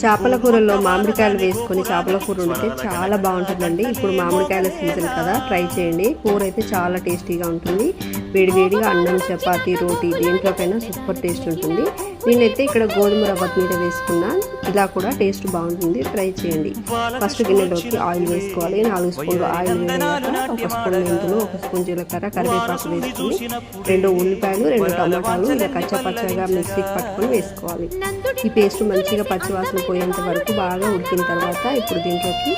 చేపల కూరలో మామిడికాయలు వేసుకొని చేపల కూర వండితే చాలా బాగుంటుందండి. ఇప్పుడు మామిడికాయల సీజన్ కదా, ట్రై చేయండి. కూర అయితే చాలా టేస్టీగా ఉంటుంది. వేడివేడిగా అన్నం, చపాతీ, రోటీ దేంట్లోకైనా సూపర్ టేస్ట్ ఉంటుంది. నేనైతే ఇక్కడ గోధుమ రవ్వ మీద వేసుకున్నా, ఇలా కూడా టేస్ట్ బాగుంటుంది. ట్రై చేయండి. ఫస్ట్ గిన్నెలోకి ఆయిల్ వేసుకోవాలి. 4 స్పూన్లు ఆయిల్ వేయాక 1 స్పూన్ మెంతులు, 1 స్పూన్ జీలకర్ర, కరివేపాకు వేసుకొని 2 ఉల్లిపాయలు, 2 టమాటాలు ఇలా కచ్చపచ్చగా మిక్సీకి పట్టుకొని వేసుకోవాలి. ఈ పేస్ట్ మంచిగా పచ్చివాసన పోయేంత వరకు బాగా ఉడికిన తర్వాత ఇప్పుడు దీంట్లోకి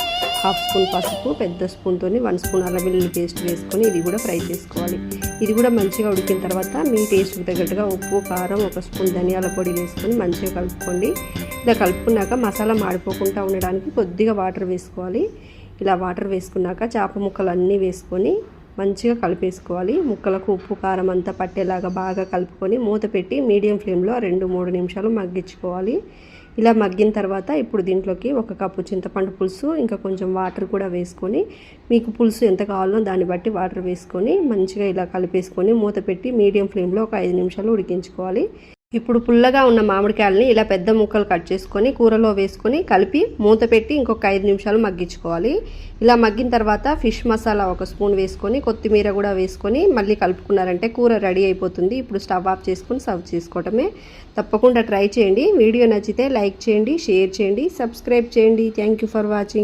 1/2 స్పూన్ పసుపు, పెద్ద స్పూన్తో 1 స్పూన్ అల్లం వెల్లుల్లి పేస్ట్ వేసుకొని ఇది కూడా ఫ్రై చేసుకోవాలి. ఇది కూడా మంచిగా ఉడికిన తర్వాత మీ టేస్ట్కి తగ్గట్టుగా ఉప్పు, కారం, 1 స్పూన్ ధనియాల పొడి వేసుకొని మంచిగా కలుపుకోండి. ఇలా కలుపుకున్నాక మసాలా మాడిపోకుండా ఉండడానికి కొద్దిగా వాటర్ వేసుకోవాలి. ఇలా వాటర్ వేసుకున్నాక చేప ముక్కలు అన్నీ వేసుకొని మంచిగా కలిపేసుకోవాలి. ముక్కలకు ఉప్పు, కారం అంతా పట్టేలాగా బాగా కలుపుకొని మూత పెట్టి మీడియం ఫ్లేమ్లో 2-3 నిమిషాలు మగ్గించుకోవాలి. ఇలా మగ్గిన తర్వాత ఇప్పుడు దీంట్లోకి 1 కప్పు చింతపండు పులుసు, ఇంకా కొంచెం వాటర్ కూడా వేసుకొని మీకు పులుసు ఎంత కావాలో దాన్ని బట్టి వాటర్ వేసుకొని మంచిగా ఇలా కలిపేసుకొని మూత పెట్టి మీడియం ఫ్లేమ్లో ఒక 5 నిమిషాలు ఉడికించుకోవాలి. ఇప్పుడు పుల్లగా ఉన్న మామిడికాయలని ఇలా పెద్ద ముక్కలు కట్ చేసుకొని కూరలో వేసుకొని కలిపి మూత పెట్టి ఇంకొక 5 నిమిషాలు మగ్గించుకోవాలి. ఇలా మగ్గిన తర్వాత ఫిష్ మసాలా 1 స్పూన్ వేసుకొని కొత్తిమీర కూడా వేసుకొని మళ్ళీ కలుపుకున్నారంటే కూర రెడీ అయిపోతుంది. ఇప్పుడు స్టవ్ ఆఫ్ చేసుకొని సర్వ్ చేసుకోవటమే. తప్పకుండా ట్రై చేయండి. వీడియో నచ్చితే లైక్ చేయండి, షేర్ చేయండి, సబ్స్క్రైబ్ చేయండి. Thank you for watching.